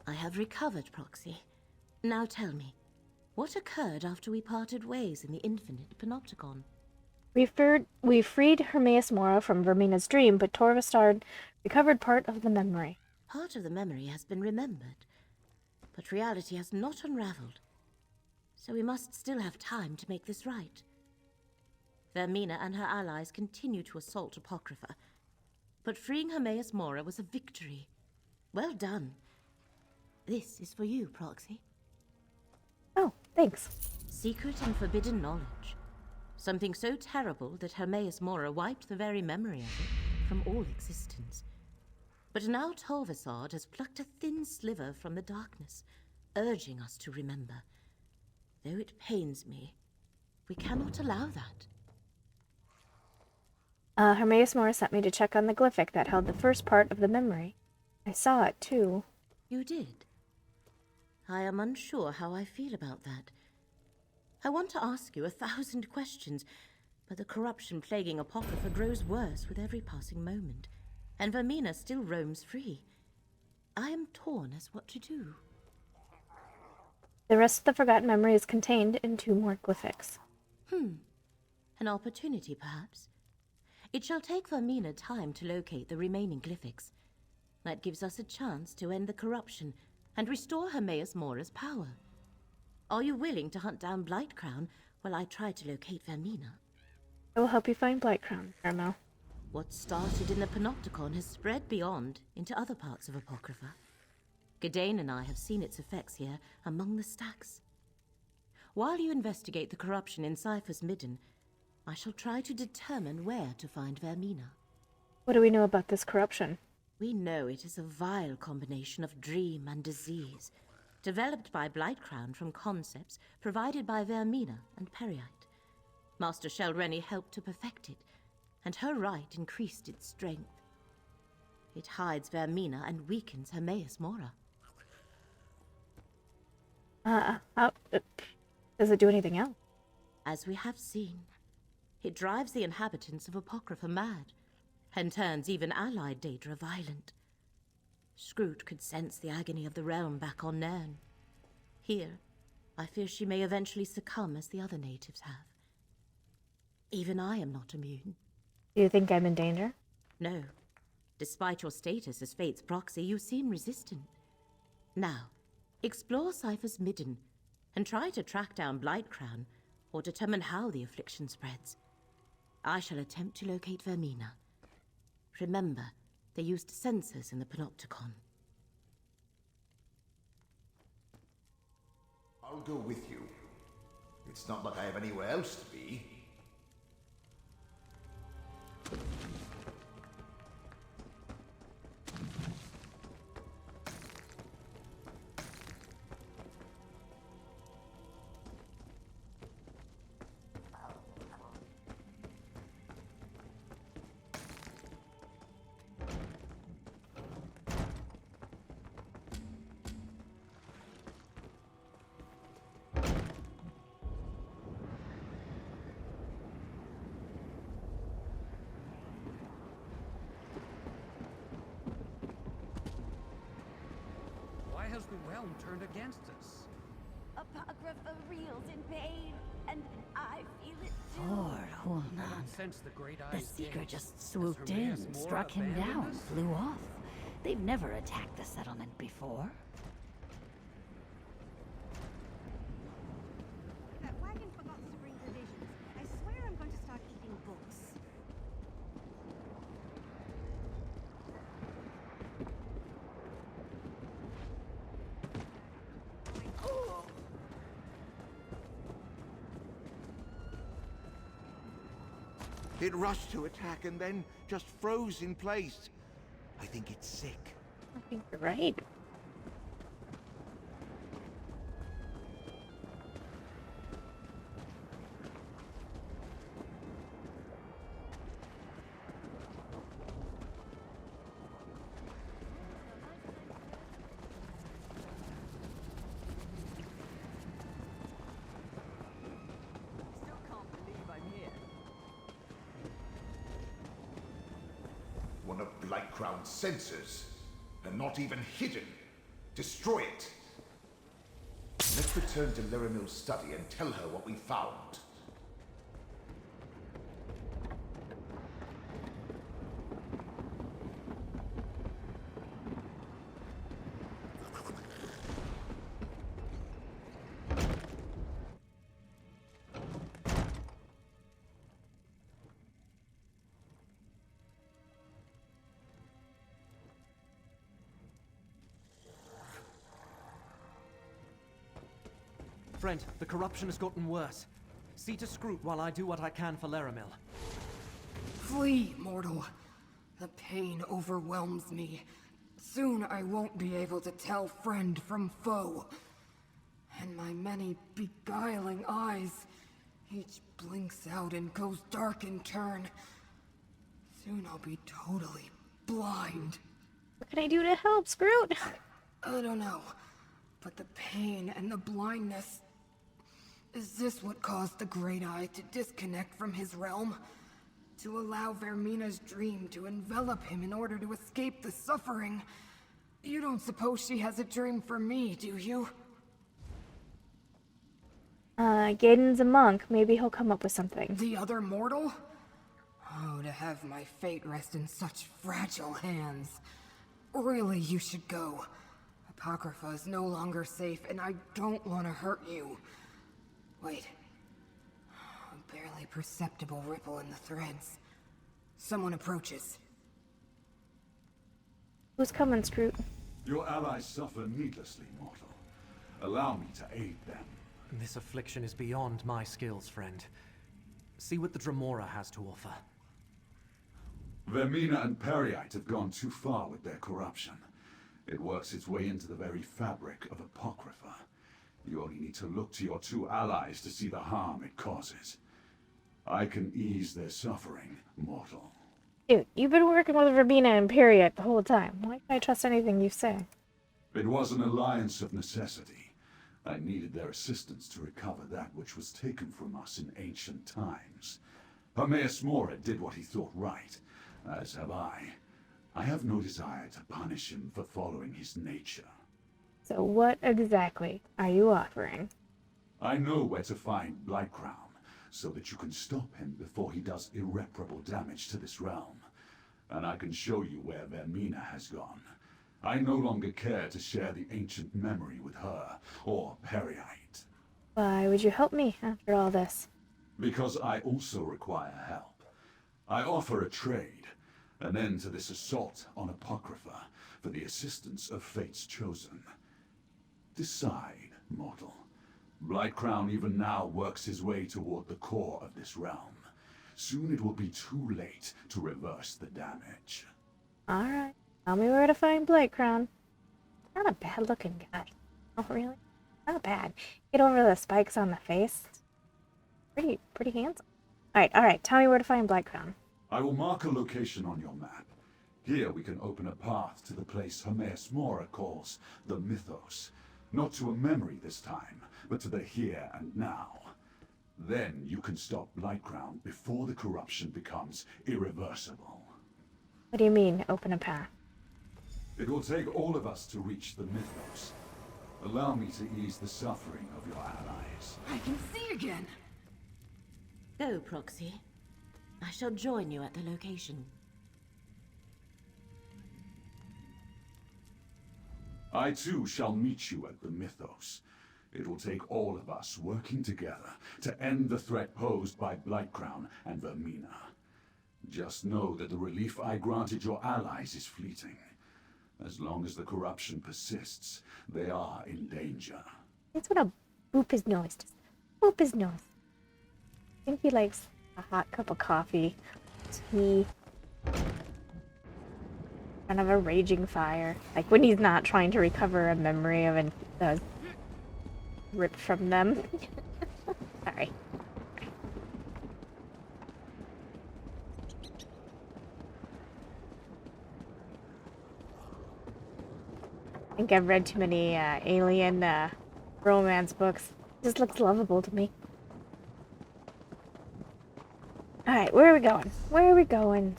I have recovered, Proxy. Now tell me, what occurred after we parted ways in the infinite panopticon? We freed Hermaeus Mora from Vermina's dream, but Torvastard recovered part of the memory. Part of the memory has been remembered, but reality has not unraveled. So we must still have time to make this right. Vermina and her allies continue to assault Apocrypha, but freeing Hermaeus Mora was a victory. Well done. This is for you, Proxy. Oh, thanks. Secret and forbidden knowledge. Something so terrible that Hermaeus Mora wiped the very memory of it from all existence. But now Telvanni has plucked a thin sliver from the darkness, urging us to remember. Though it pains me, we cannot allow that. Hermaeus Mora sent me to check on the glyphic that held the first part of the memory. I saw it, too. You did? I am unsure how I feel about that. I want to ask you 1,000 questions, but the corruption plaguing Apocrypha grows worse with every passing moment, and Vermina still roams free. I am torn as what to do. The rest of the forgotten memory is contained in 2 more glyphics. An opportunity, perhaps? It shall take Vermina time to locate the remaining glyphics. That gives us a chance to end the corruption and restore Hermaeus Mora's power. Are you willing to hunt down Blightcrown while I try to locate Vermina? I will help you find Blightcrown, Caramel. What started in the Panopticon has spread beyond into other parts of Apocrypha. Gadain and I have seen its effects here among the stacks. While you investigate the corruption in Cypher's Midden, I shall try to determine where to find Vermina. What do we know about this corruption? We know it is a vile combination of dream and disease, developed by Blightcrown from concepts provided by Vermina and Periite. Master Shelrenny helped to perfect it, and her rite increased its strength. It hides Vermina and weakens Hermaeus Mora. How does it do anything else? As we have seen, it drives the inhabitants of Apocrypha mad, and turns even allied Daedra violent. Scroot could sense the agony of the realm back on Nairn. Here, I fear she may eventually succumb as the other natives have. Even I am not immune. Do you think I'm in danger? No. Despite your status as Fate's proxy, you seem resistant. Now, explore Cypher's Midden, and try to track down Blightcrown, or determine how the affliction spreads. I shall attempt to locate Vermina. Remember, they used sensors in the Panopticon. I'll go with you. It's not like I have anywhere else to be. Has the realm turned against us? Apocrypha reels in pain, and I feel it too. Lord, hold on. Since the great The Seeker just swooped in, struck him down, flew off. They've never attacked the settlement before. That wagon forgot to bring provisions. I swear I'm going to start eating books. It rushed to attack and then just froze in place. I think it's sick. I think you're right. Still can't believe I'm here. One of Blightcrown's sensors. And not even hidden. Destroy it. Let's return to Leramil's study and tell her what we found. Friend, the corruption has gotten worse. See to Scroot while I do what I can for Laramil. Flee, mortal. The pain overwhelms me. Soon I won't be able to tell friend from foe. And my many beguiling eyes, each blinks out and goes dark in turn. Soon I'll be totally blind. What can I do to help, Scroot? I don't know. But the pain and the blindness... Is this what caused the Great Eye to disconnect from his realm? To allow Vermina's dream to envelop him in order to escape the suffering? You don't suppose she has a dream for me, do you? Gaden's a monk. Maybe he'll come up with something. The other mortal? Oh, to have my fate rest in such fragile hands. Really, you should go. Apocrypha is no longer safe, and I don't want to hurt you. Wait. A barely perceptible ripple in the threads. Someone approaches. Who's coming, Scroot? Your allies suffer needlessly, mortal. Allow me to aid them. This affliction is beyond my skills, friend. See what the Dremora has to offer. Vermina and Periite have gone too far with their corruption. It works its way into the very fabric of Apocrypha. You only need to look to your two allies to see the harm it causes. I can ease their suffering, mortal. Dude, you've been working with Verbena and Period the whole time. Why can I trust anything you say? It was an alliance of necessity. I needed their assistance to recover that which was taken from us in ancient times. Hermaeus Mora did what he thought right, as have I. I have no desire to punish him for following his nature. So what exactly are you offering? I know where to find Blightcrown, so that you can stop him before he does irreparable damage to this realm. And I can show you where Vermina has gone. I no longer care to share the ancient memory with her, or Periite. Why would you help me after all this? Because I also require help. I offer a trade, an end to this assault on Apocrypha, for the assistance of Fate's Chosen. Decide, mortal. Blightcrown even now works his way toward the core of this realm. Soon it will be too late to reverse the damage. Alright, tell me where to find Blightcrown. Not a bad looking guy. Oh, really? Not bad. Get over the spikes on the face. Pretty handsome. Alright, tell me where to find Blightcrown. I will mark a location on your map. Here we can open a path to the place Hermaeus Mora calls the Mythos. Not to a memory this time, but to the here and now. Then you can stop Blightcrown before the corruption becomes irreversible. What do you mean, open a path? It will take all of us to reach the Mythos. Allow me to ease the suffering of your allies. I can see again! Go, Proxy. I shall join you at the location. I too shall meet you at the Mythos. It will take all of us working together to end the threat posed by Blightcrown and Vermina. Just know that the relief I granted your allies is fleeting. As long as the corruption persists, they are in danger. I just want to boop his nose. Just boop his nose. I think he likes a hot cup of coffee, tea, kind of a raging fire. Like when he's not trying to recover a memory of an that was ripped from them. Sorry. I think I've read too many alien romance books. It just looks lovable to me. Alright, where are we going? Where are we going?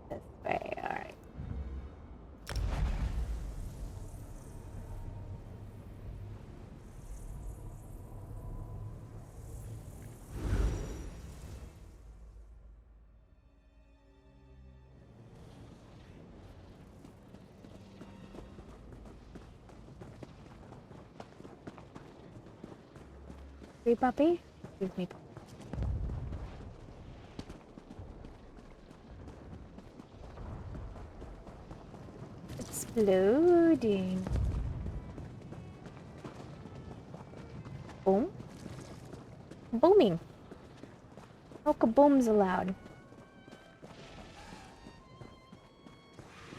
This way, alright. Hey, puppy. Excuse me. Exploding. Boom. Booming. No kabooms allowed.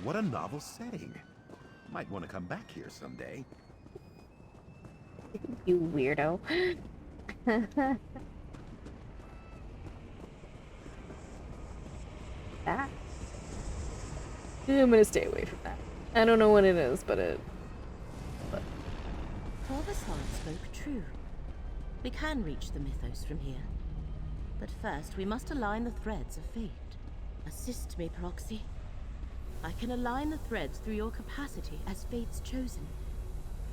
What a novel setting. Might want to come back here someday. You weirdo. That? I'm gonna stay away from that. I don't know what it is, but Father Sol spoke true. We can reach the mythos from here. But first, we must align the threads of fate. Assist me, Proxy. I can align the threads through your capacity as fate's chosen.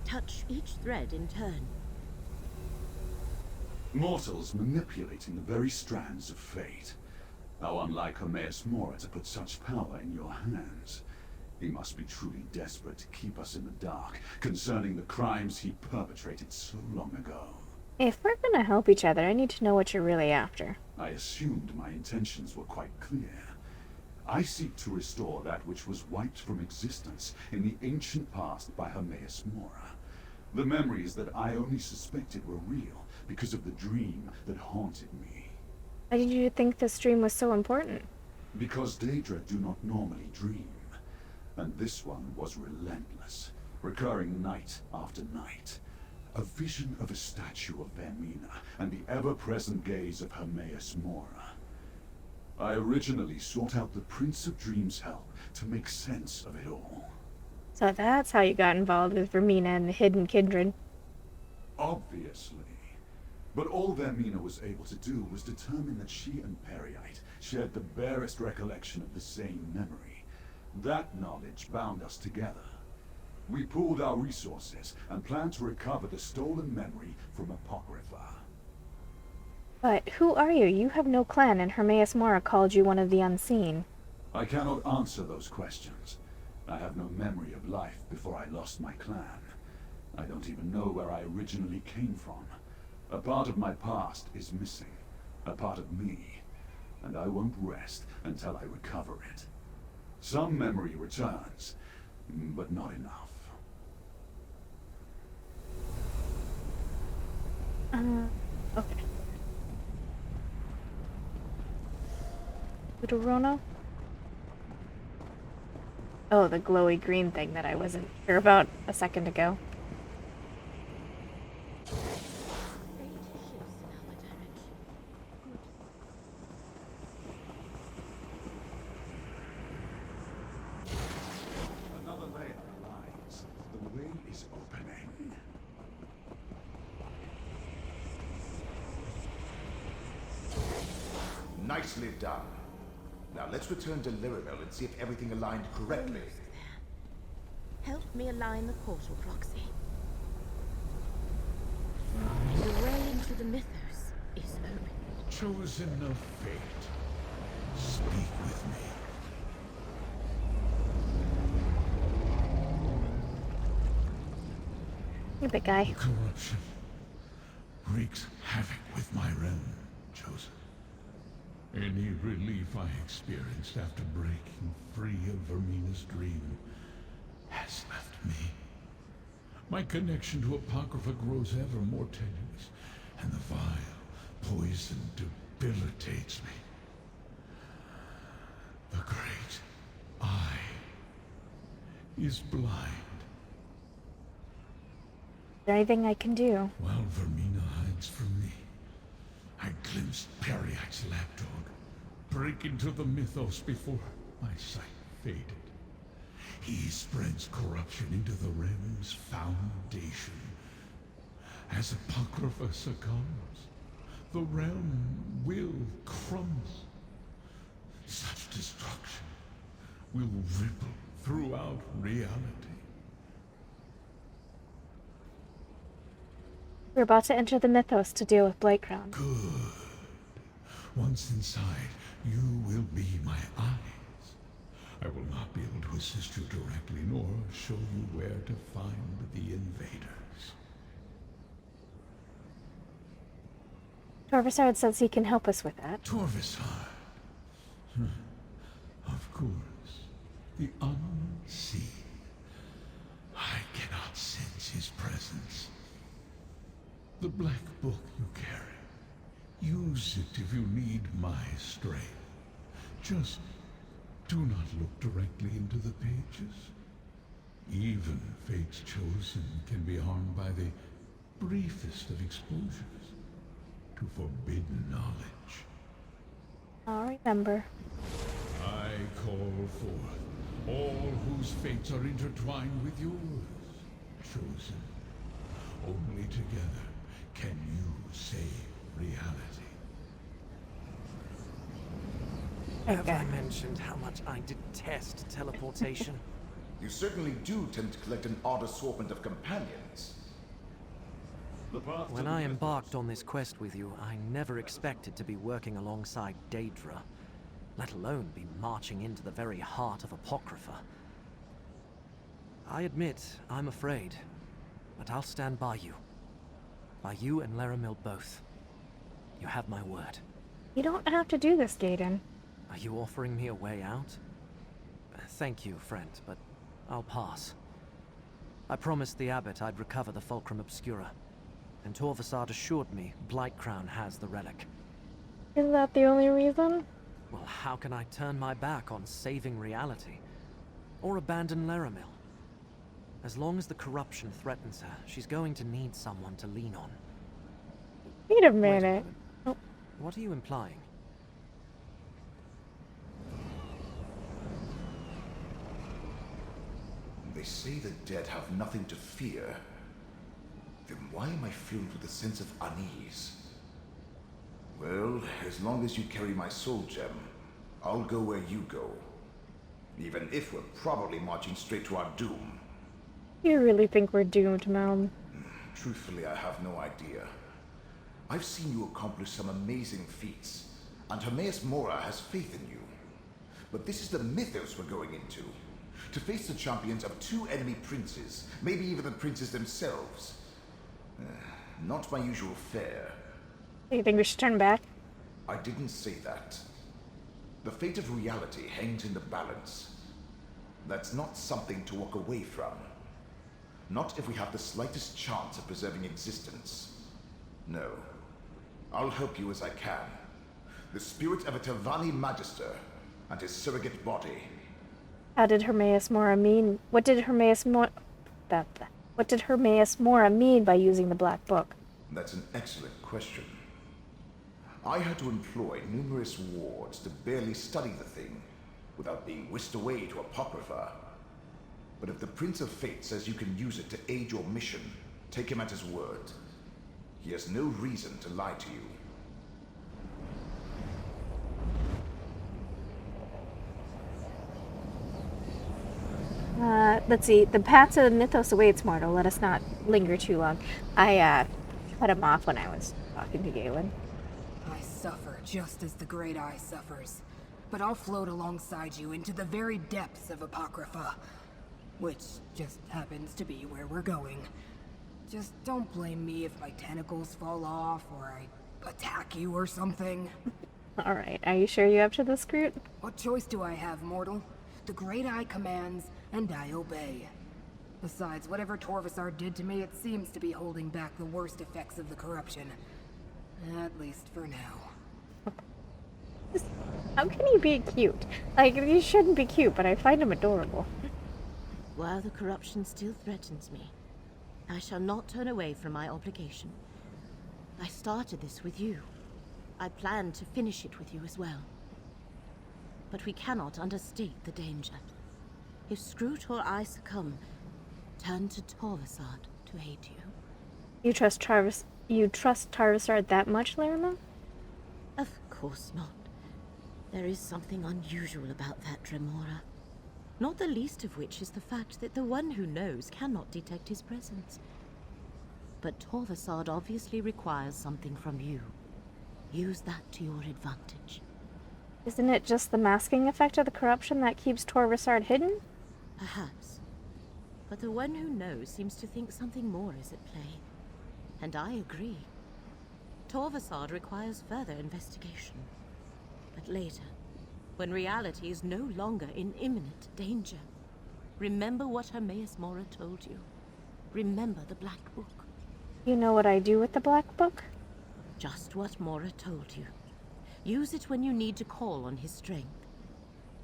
Touch each thread in turn. Mortals manipulating the very strands of fate. How unlike Hermaeus Mora to put such power in your hands. He must be truly desperate to keep us in the dark concerning the crimes he perpetrated so long ago. if we're gonna help each other, I need to know what you're really after. I assumed my intentions were quite clear. I seek to restore that which was wiped from existence in the ancient past by Hermaeus Mora. The memories that I only suspected were real because of the dream that haunted me. Why did you think this dream was so important? Because Daedra do not normally dream. And this one was relentless, recurring night after night. A vision of a statue of Vermina and the ever-present gaze of Hermaeus Mora. I originally sought out the Prince of Dreams' help to make sense of it all. So that's how you got involved with Vermina and the Hidden Kindred. Obviously. But all Vermina was able to do was determine that she and Periite shared the barest recollection of the same memory. That knowledge bound us together. We pooled our resources and planned to recover the stolen memory from Apocrypha. But who are you? You have no clan, and Hermaeus Mora called you one of the unseen. I cannot answer those questions. I have no memory of life before I lost my clan. I don't even know where I originally came from. A part of my past is missing. A part of me. And I won't rest until I recover it. Some memory returns, but not enough. Okay. Little Rono? Oh, the glowy green thing that I wasn't sure about a second ago. Another layer aligns. The way is opening. Nicely done. Now let's return to Lyriville and see if everything aligned correctly. Help me align the portal, Proxy. The way into the mythos is open. Chosen of fate, speak with me. You big guy. Corruption wreaks havoc with my realm, Chosen. Any relief I experienced after breaking free of Vermina's dream has left me. My connection to Apocrypha grows ever more tenuous, and the vile poison debilitates me. The great eye is blind. Is there anything I can do? While Vermina hides from me, I glimpsed Periite's lapdog break into the mythos before my sight faded. He spreads corruption into the realm's foundation. As Apocrypha succumbs, the realm will crumble. Such destruction will ripple throughout reality. We're about to enter the mythos to deal with Blightcrown. Good. Once inside, you will be my eyes. I will not be able to assist you directly, nor show you where to find the invaders. Torvasard says he can help us with that. Torvasard. Of course. The unseen. I cannot sense his presence. The black book you carry. Use it if you need my strength. Just do not look directly into the pages. Even Fate's Chosen can be harmed by the briefest of exposures to forbidden knowledge. I'll remember. I call forth all whose fates are intertwined with yours, Chosen. Only together can you save reality. Have I mentioned how much I detest teleportation? You certainly do tend to collect an odd assortment of companions. When I embarked on this quest with you, I never expected to be working alongside Daedra, let alone be marching into the very heart of Apocrypha. I admit, I'm afraid, but I'll stand by you. By you and Laramil both. You have my word. You don't have to do this, Gaiden. Are you offering me a way out? Thank you, friend, but I'll pass. I promised the abbot I'd recover the Fulcrum Obscura, and Torvasard assured me Blightcrown has the relic. Is that the only reason? Well, how can I turn my back on saving reality? Or abandon Laramil? As long as the corruption threatens her, she's going to need someone to lean on. Wait a minute. Oh. What are you implying? They say the dead have nothing to fear. Then why am I filled with a sense of unease? Well, as long as you carry my soul gem, I'll go where you go. Even if we're probably marching straight to our doom. You really think we're doomed, Mom? Truthfully, I have no idea. I've seen you accomplish some amazing feats, and Hermaeus Mora has faith in you. But this is the mythos we're going into. To face the champions of two enemy princes, maybe even the princes themselves. Not my usual fare. Do you think we should turn back? I didn't say that. The fate of reality hangs in the balance. That's not something to walk away from. Not if we have the slightest chance of preserving existence. No. I'll help you as I can. The spirit of a Telvanni Magister and his surrogate body. How did Hermaeus Mora mean? What did Hermaeus Mora mean by using the Black Book? That's an excellent question. I had to employ numerous wards to barely study the thing, without being whisked away to Apocrypha. But if the Prince of Fate says you can use it to aid your mission, take him at his word. He has no reason to lie to you. Let's see. The path to the mythos awaits, mortal. Let us not linger too long. I cut him off when I was talking to Galen. I suffer just as the Great Eye suffers. But I'll float alongside you into the very depths of Apocrypha. Which just happens to be where we're going. Just don't blame me if my tentacles fall off or I attack you or something. Alright, are you sure you're up to this, Groot? What choice do I have, mortal? The Great Eye commands, and I obey. Besides, whatever Torvasard did to me, it seems to be holding back the worst effects of the corruption. At least for now. How can he be cute? Like, he shouldn't be cute, but I find him adorable. While the corruption still threatens me, I shall not turn away from my obligation. I started this with you. I plan to finish it with you as well. But we cannot understate the danger. If Scroot or I succumb, turn to Torvasard to aid you. You trust Torvasard that much, Laramil? Of course not. There is something unusual about that Dremora. Not the least of which is the fact that the one who knows cannot detect his presence. But Torvasard obviously requires something from you. Use that to your advantage. Isn't it just the masking effect of the corruption that keeps Torvasard hidden? Perhaps. But the one who knows seems to think something more is at play. And I agree. Torvasard requires further investigation. But later, when reality is no longer in imminent danger, remember what Hermaeus Mora told you. Remember the Black Book. You know what I do with the Black Book? Just what Mora told you. Use it when you need to call on his strength.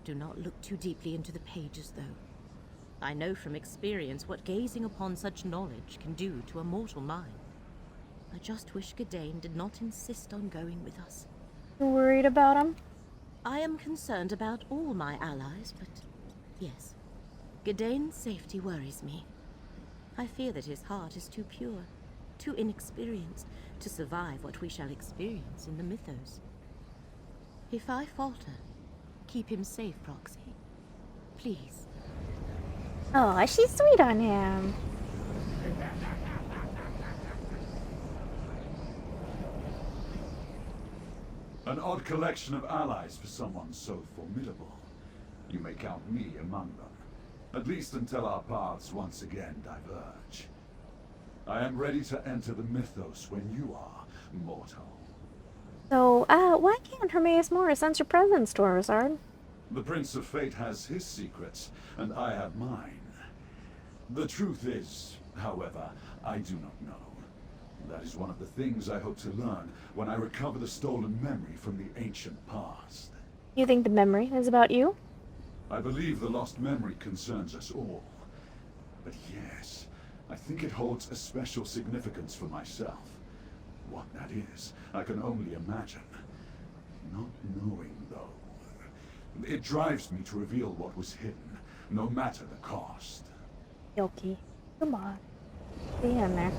Do not look too deeply into the pages, though. I know from experience what gazing upon such knowledge can do to a mortal mind. I just wish Gadain did not insist on going with us. You're worried about him? I am concerned about all my allies, but yes, Gadain's safety worries me. I fear that his heart is too pure, too inexperienced to survive what we shall experience in the mythos. If I falter, keep him safe, Proxy. Please. Oh, she's sweet on him. An odd collection of allies for someone so formidable. You may count me among them. At least until our paths once again diverge. I am ready to enter the mythos when you are, mortal. So, why can't Hermaeus Mora sense your presence, Torvasard? The Prince of Fate has his secrets, and I have mine. The truth is, however, I do not know. That is one of the things I hope to learn when I recover the stolen memory from the ancient past. You think the memory is about you? I believe the lost memory concerns us all. But yes, I think it holds a special significance for myself. What that is, I can only imagine. Not knowing, though. It drives me to reveal what was hidden, no matter the cost. Yoki, come on. Stay in there.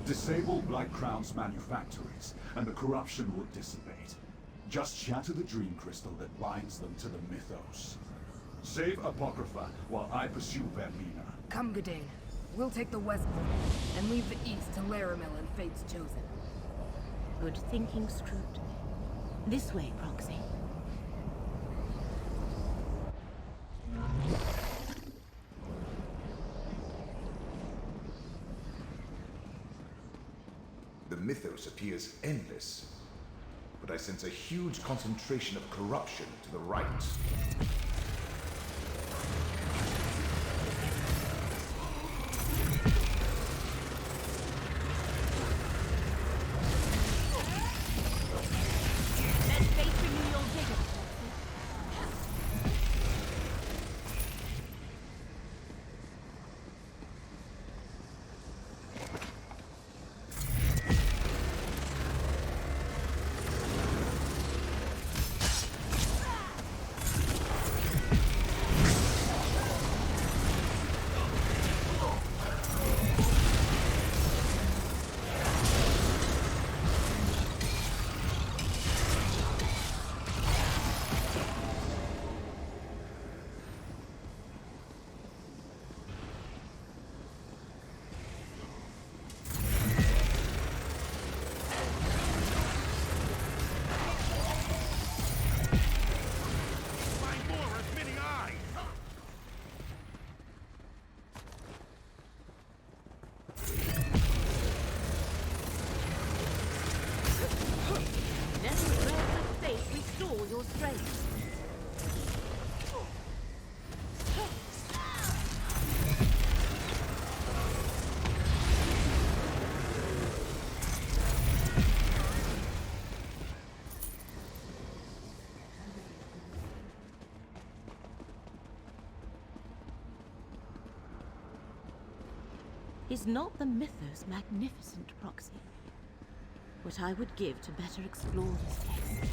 Disable Black Crown's manufactories, and the corruption will dissipate. Just shatter the dream crystal that binds them to the mythos. Save Apocrypha while I pursue Vermina. Come, Gadain. We'll take the west portal and leave the east to Laramil and Fate's Chosen. Good thinking, Scrooge. This way, Proxy. The mythos appears endless, but I sense a huge concentration of corruption to the right. Is not the mythos magnificent, Proxy? what I would give to better explore this place.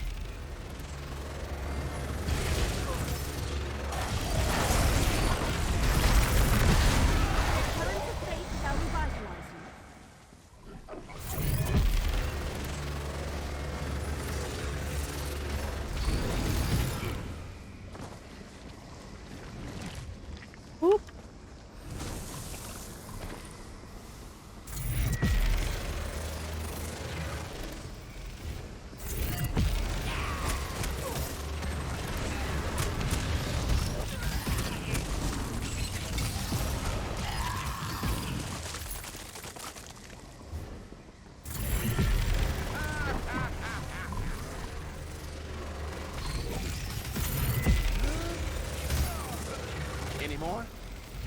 Currents of fate shall revitalize you. Whoop. Any more?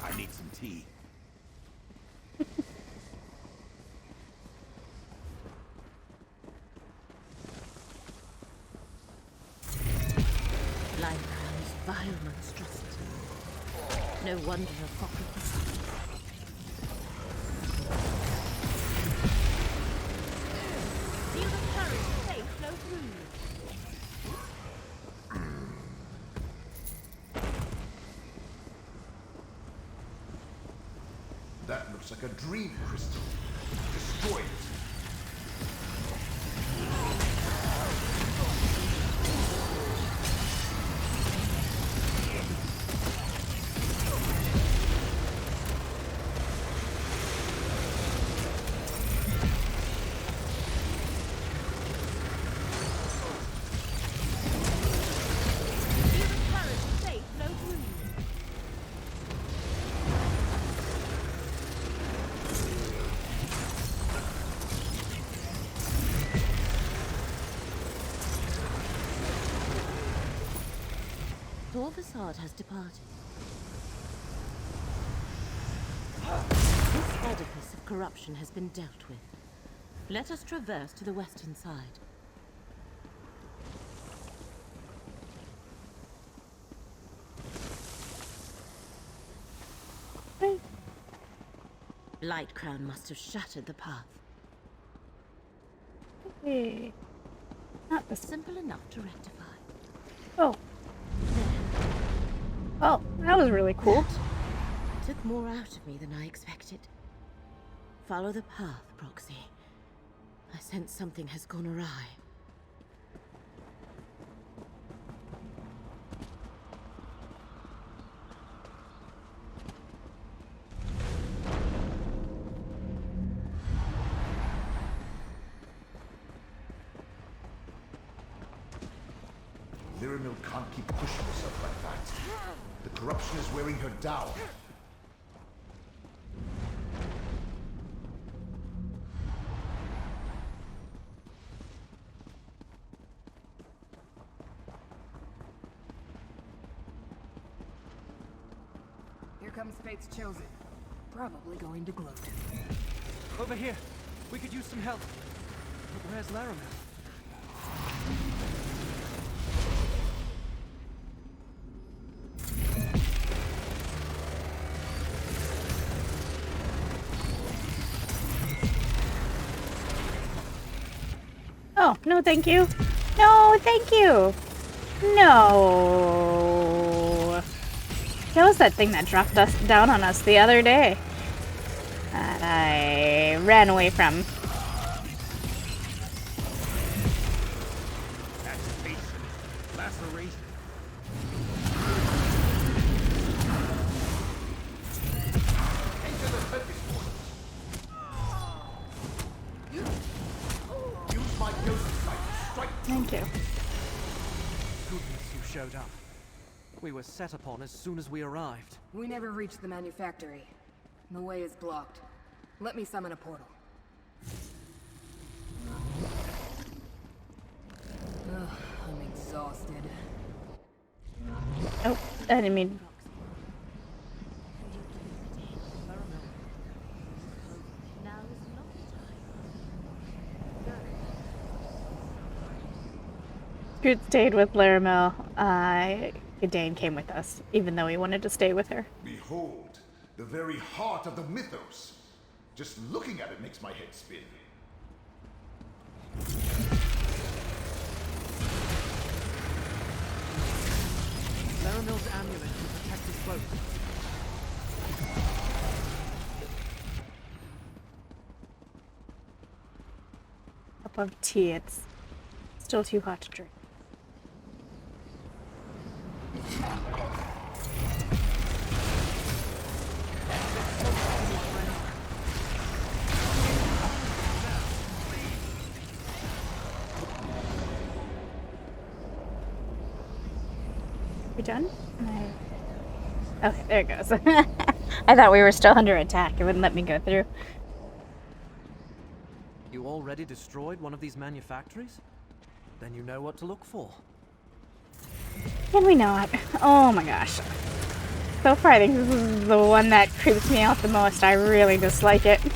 I need some tea. Lightcrown's vile monstrosity. No wonder Apocrypha. Feel the courage of faith flow through you. That looks like a dream crystal. Destroy it. Feel the courage of faith flow through you. Facade has departed. This edifice of corruption has been dealt with. Let us traverse to the western side. Lightcrown must have shattered the path. Hey. Not this. Simple enough to rectify. Oh. Oh, that was really cool. That took more out of me than I expected. Follow the path, Proxy. I sense something has gone awry. Lyramil can't keep pushing herself like that. The corruption is wearing her down. Here comes Fate's Chosen. Probably going to gloat. Over here. We could use some help. But where's Laramir? Oh, no thank you. No, thank you. No. That was that thing that dropped us down on us the other day. That I ran away from. Activation. Laceration. Enter the focus point. Use my ghost sight to strike. Thank you. Goodness you showed up. We were set upon as soon as we arrived. We never reached the manufactory. The way is blocked. Let me summon a portal. Ugh, I'm exhausted. Oh, I didn't mean. Scoot stayed with Laramil. Dane came with us, even though he wanted to stay with her. Behold, the very heart of the mythos. Just looking at it makes my head spin. Laramil's amulet can protect us both. Cup of tea. It's still too hot to drink. We done? No. Okay, there it goes. I thought we were still under attack. It wouldn't let me go through. You already destroyed one of these manufactories? Then you know what to look for. Can we not? Oh my gosh. So far, I think this is the one that creeps me out the most. I really dislike it. Step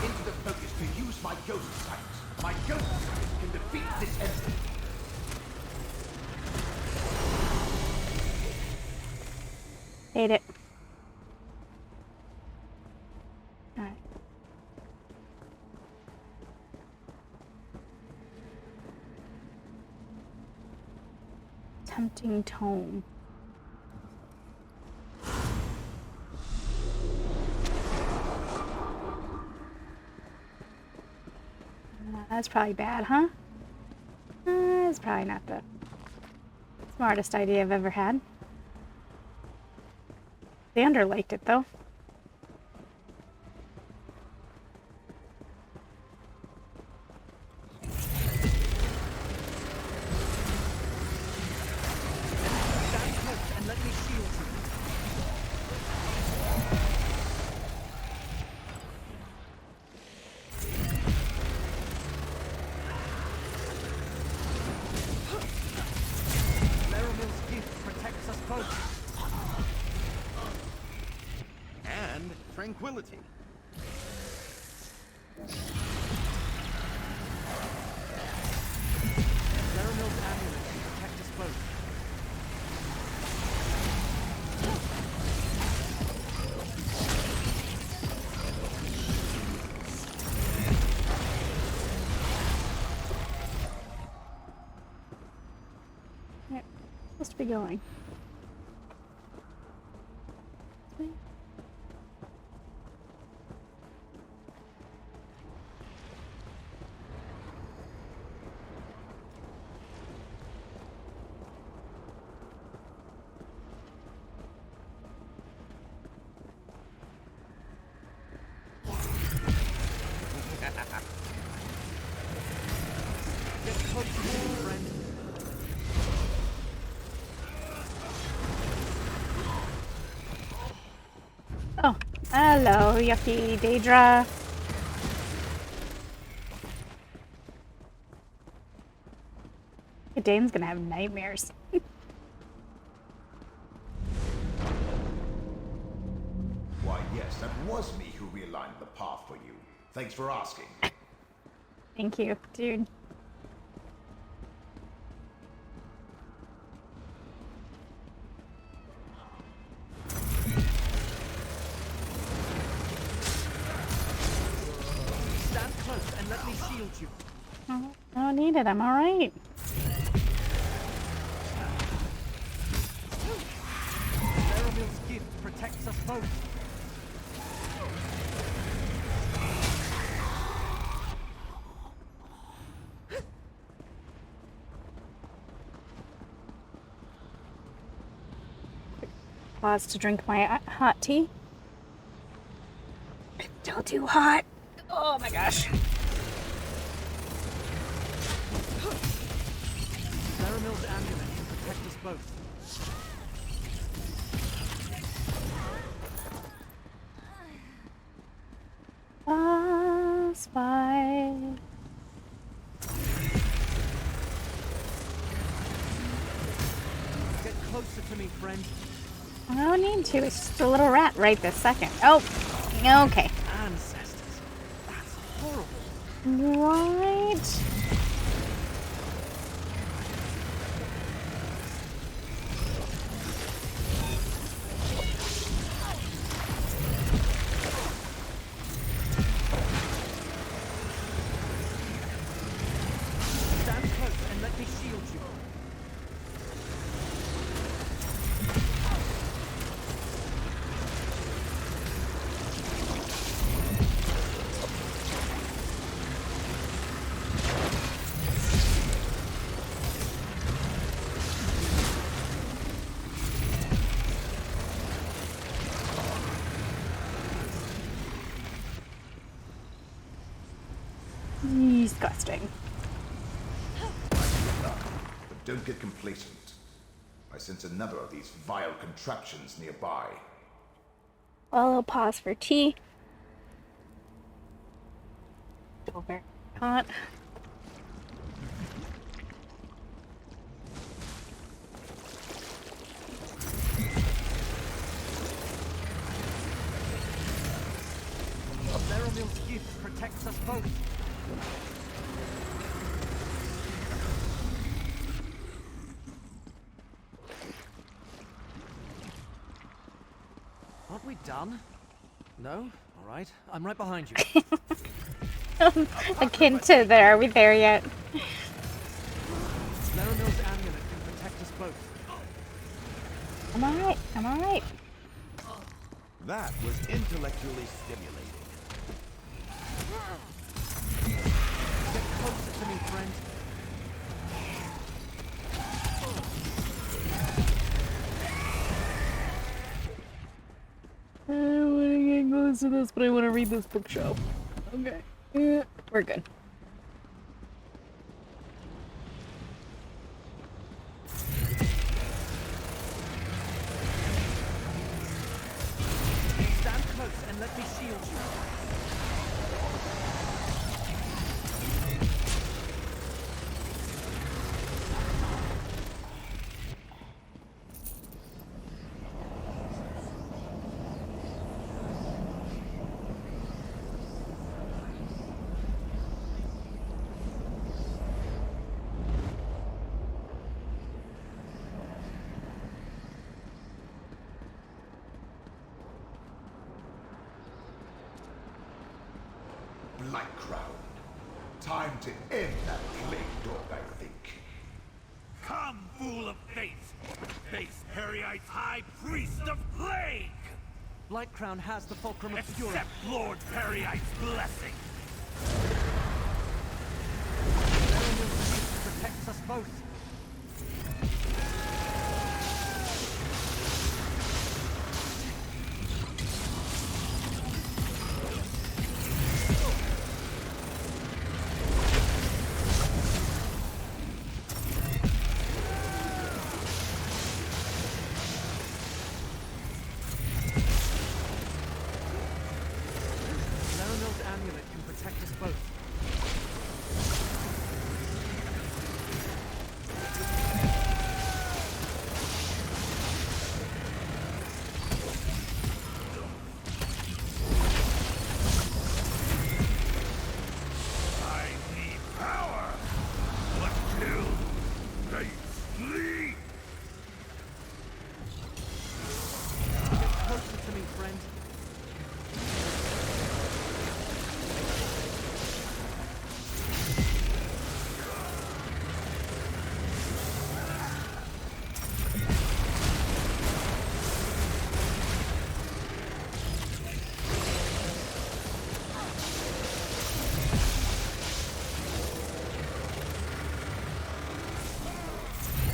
into the focus to use my ghost sight. My ghost sight can defeat this enemy. Hate it. Alright. Tempting tome. That's probably bad, huh? That's probably not the smartest idea I've ever had. Xander liked it, though. Stand close and let me shield you. Laramil's gift protects us both. And tranquility. Laramil's amulet can protect us both. Right. Supposed to be going. This way? Get close to me, friend. Oh, hello, yucky Daedra. Dane's gonna have nightmares. Why, yes, that was me who realigned the path for you. Thanks for asking. Thank you, dude. Stand close and let me shield you. Oh, I don't need it. I'm all right. Laramil's gift protects us both. Pause to drink my hot tea. It's still too hot. Oh my gosh. Laramil's amulet can protect us both. Spy. Get closer to me, friend. I don't need to. It's just a little rat right this second. Oh, okay. Ancestors. That's horrible. Right. Disgusting. But don't get complacent. I sense another of these vile contraptions nearby. Well, I'll pause for tea. Still very hot. Leromil's gift protects us both. Aren't we done? No? Alright, I'm right behind you. Akin to there. Are we there yet? Leromil's amulet can protect us both. I'm alright. I'm alright. That was intellectually stimulating. Get closer to me, friend. I want to get close to this, but I want to read this bookshelf. Okay. We're good. Stand close and let me shield you. Blight Crown. Time to end that plague dog, I think. Come, fool of faith! Face Peryite's high priest of plague! Blightcrown has the Fulcrum Obscura. Accept Lord Peryite's blessing! Leromil's gift protects us both. Leromil's amulet can protect us both. I need power! But till they sleep! Get closer to me, friend.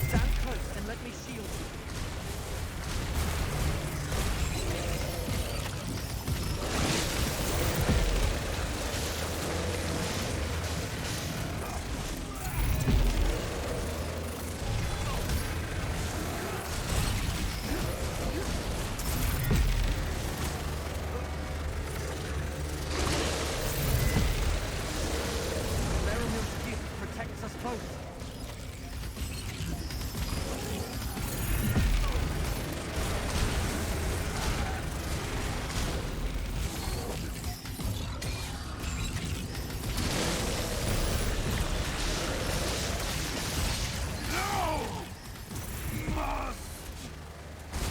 Stand close and let me shield you. Leromil's gift protects us both.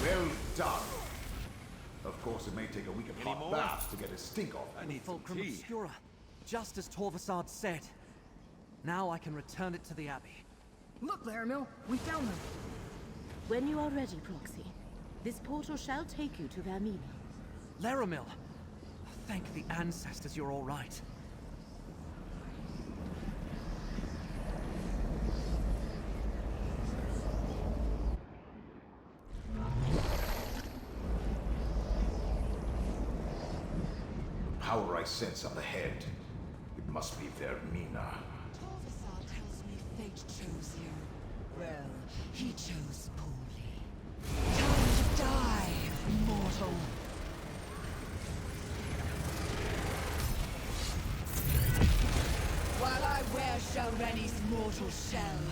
Well done. Of course, it may take a week of hot baths to get a stink off. I need some Fulcrum tea. Obscura, just as Torvasad said. Now I can return it to the Abbey. Look, Laramil, we found them. When you are ready, Proxy, this portal shall take you to Vermina. Leromil! Thank the ancestors you're all right. The power I sense up ahead. It Must be Vermina. Torvasar tells me fate chose you. Well, he chose poorly. Time to die, mortal. While I wear Shalreni's mortal shell,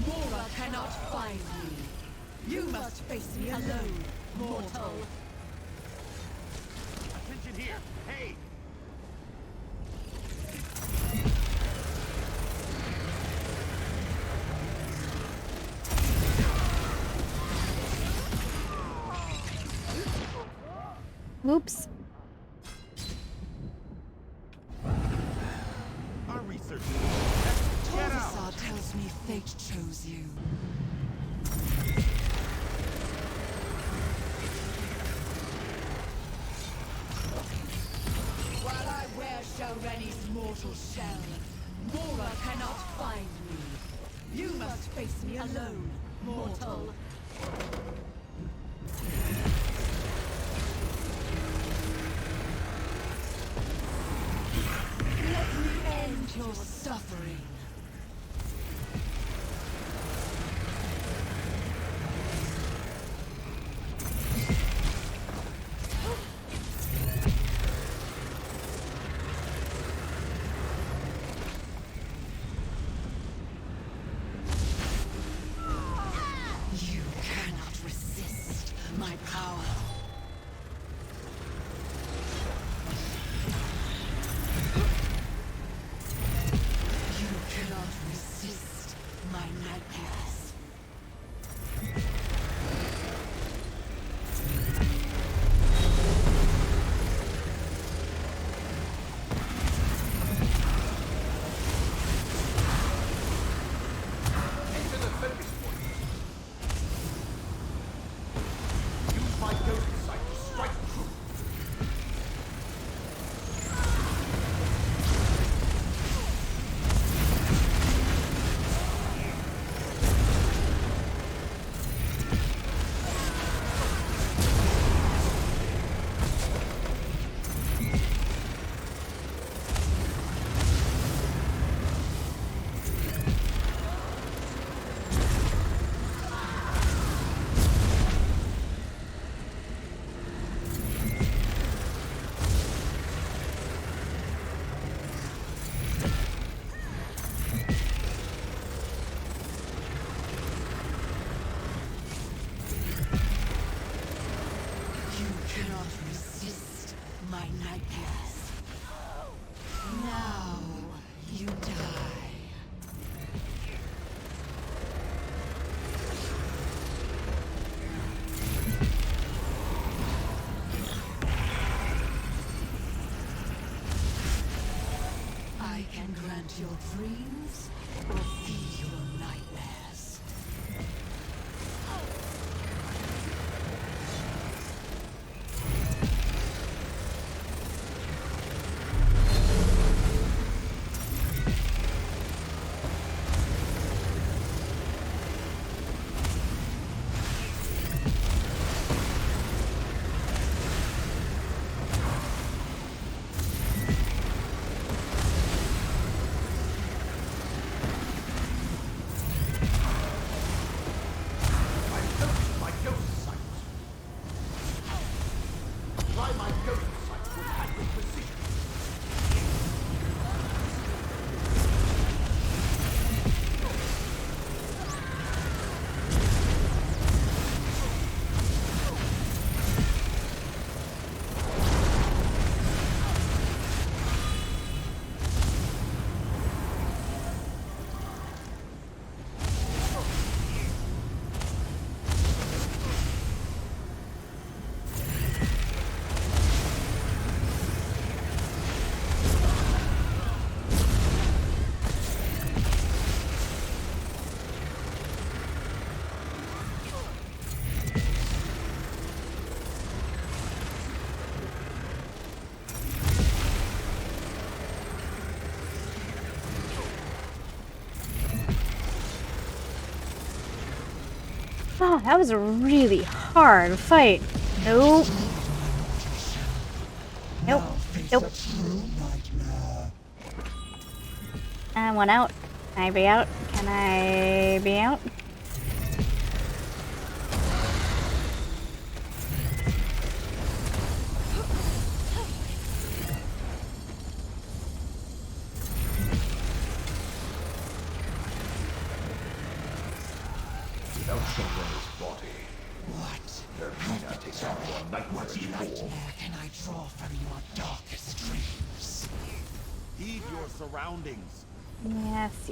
Mora cannot find me. You must face me alone, mortal. Attention here! Hey! Oops. Our research. Torvasar tells me fate chose you. While I wear Shalreni's mortal shell, Mora cannot find me. You must face me alone, mortal. Let me end your suffering. You cannot resist my power. You cannot resist my nightmares. Enter the focus point. Use my ghost sight to strike true. You cannot resist my nightmares. Now you die. I can grant your dreams or feed your nightmares. My ghost sight. Try my ghost sight to attack with precision. Oh, that was a really hard fight. Nope. Nope. Nope. I want out. Can I be out? Can I be out? Without Sheldra's body, What? Vermina takes on your nightmare What before. nightmare can I draw from your darkest dreams? Heed your surroundings. Yes.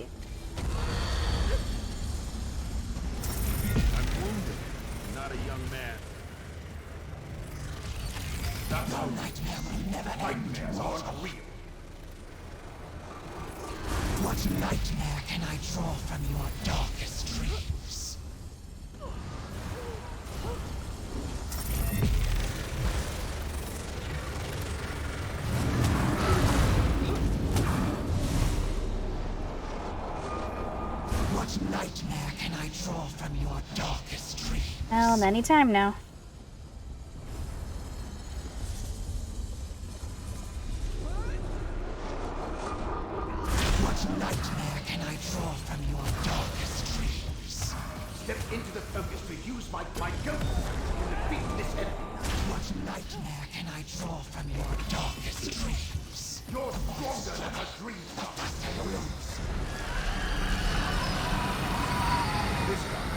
I'm wounded, not a young man. That's your nightmare will never end. Nightmares aren't real. What nightmare can I draw from your darkest dreams? What nightmare can I draw from your darkest dreams? Well, anytime now. What nightmare can I draw from your darkest dreams? Step into the focus to use my ghost to defeat this enemy. What nightmare can I draw from your darkest dreams? You're stronger than her dreams. This time.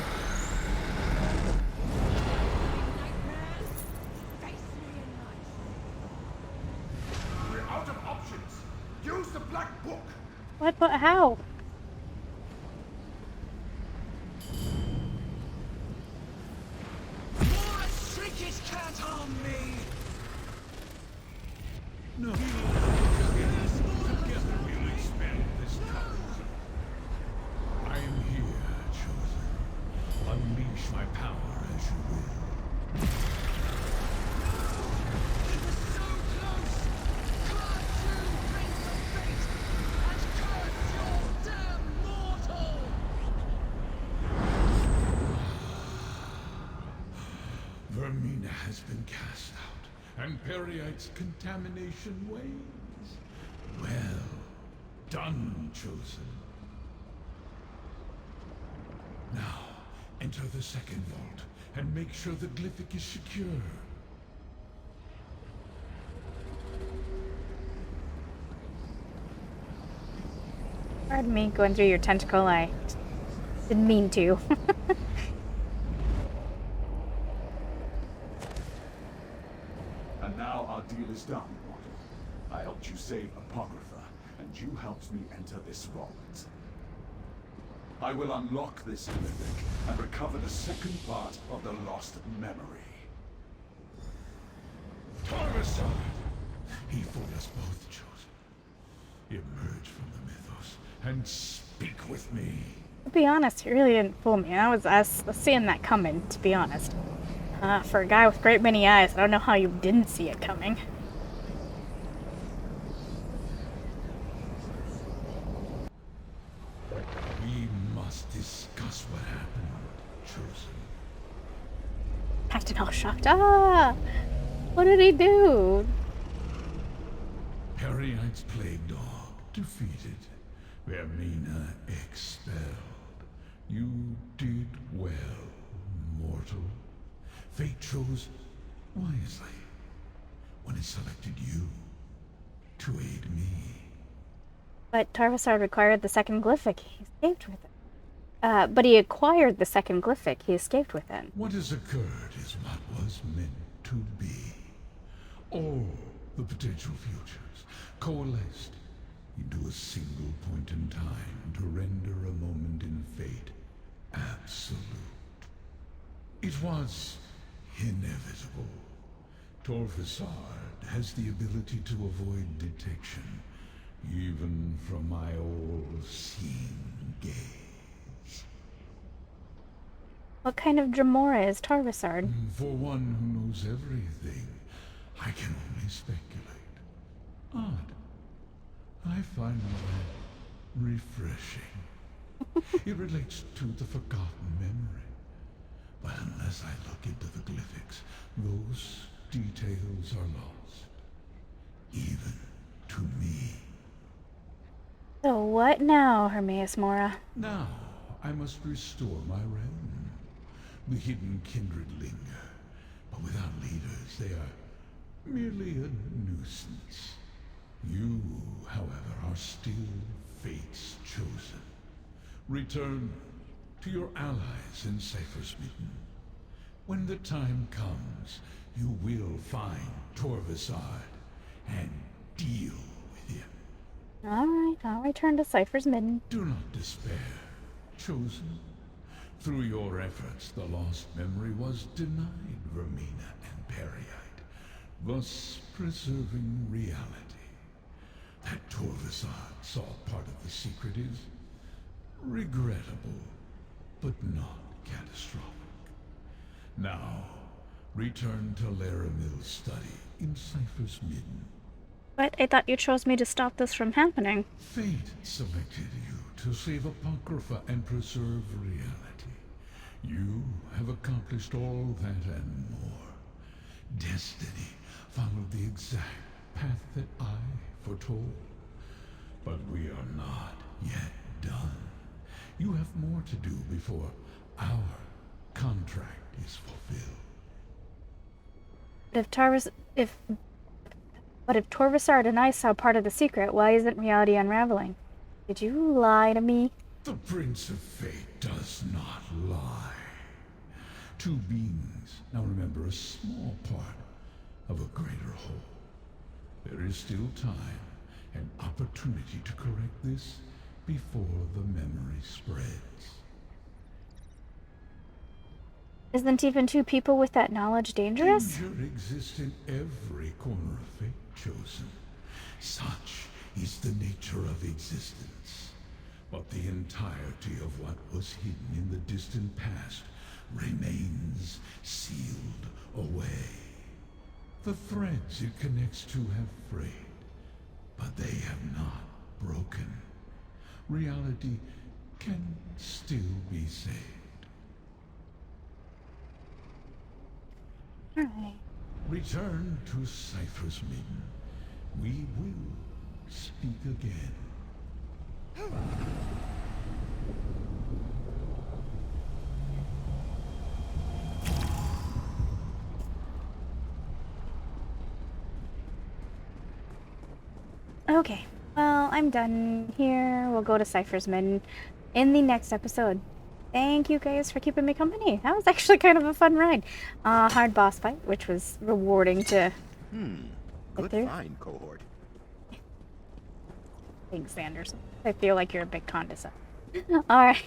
We're out of options. Use the black book. What? But how? More shrinkage can't harm me! No. Together we'll expand this power. I am here, Chosen. Unleash my power as you will. It was so close! Clad you, Prince of Fate, and curse your damn mortal! Vermina has been cast out, and Periite's contamination wanes. Well done, Chosen. Now, enter the second vault, and make sure the glyphic is secure. Pardon me, going through your tentacle. I didn't mean to. And now our deal is done, mortal. I helped you save Apocrypha, and you helped me enter this vault. I will unlock this glyphic and recover the second part of the lost memory. Tarvasad! He fooled us both, Chosen. Emerge from the mythos and speak with me. To be honest, he really didn't fool me. I was seeing that coming, to be honest. For a guy with great many eyes, I don't know how you didn't see it coming. We must discuss what happened, Chosen. Acting all shocked. Ah! What did he do? Periite's plague dog defeated. Vermina expelled. You did well, mortal. Fate chose wisely when it selected you to aid me. But Tarvasard required the second glyphic. He escaped with it. But he acquired the second glyphic. He escaped with it. What has occurred is what was meant to be. All the potential futures coalesced into a single point in time to render a moment in fate absolute. It was inevitable. Torvasard has the ability to avoid detection, even from my all-seeing gaze. What kind of Dremora is Tarvasard? For one who knows everything, I can only speculate. Odd. I find that refreshing. It relates to the forgotten memory. But unless I look into the glyphics, those details are lost. Even to me. So What now, Hermaeus Mora? Now I must restore my realm. The hidden kindred linger, but without leaders they are merely a nuisance. You, however, are still Fate's chosen. Return to your allies in Cypher's Midden. When the time comes, you will find Torvasard and deal with him. Alright, I'll return to Cypher's Midden. Do not despair, Chosen. Through your efforts, the lost memory was denied Vermina and Periite, thus preserving reality. That Torvasard saw part of the secret is regrettable, but not catastrophic. Now, return to Laramil's study in Cypher's Midden. But I thought you chose me to stop this from happening. Fate selected you to save Apocrypha and preserve reality. You have accomplished all that and more. Destiny followed the exact path that I foretold. But we are not yet done. You have more to do before our contract is fulfilled. But if Torvasard and I saw part of the secret, why isn't reality unraveling? Did you lie to me? The Prince of Fate does not lie. Two beings now remember a small part of a greater whole. There is still time and opportunity to correct this before the memory spreads. Isn't even two people with that knowledge dangerous? Danger exists in every corner of Fate, Chosen. Such is the nature of existence. But the entirety of what was hidden in the distant past remains sealed away. The threads it connects to have frayed, but they have not broken. Reality can still be saved. Alright. Return to Cypher's Midden. We will speak again. Okay, well, I'm done here. We'll go to Cypher's Midden in the next episode. Thank you guys for keeping me company. That was actually kind of a fun ride. Hard boss fight, which was rewarding to Good find, cohort. Thanks, Anderson. I feel like you're a big condescending. Alright.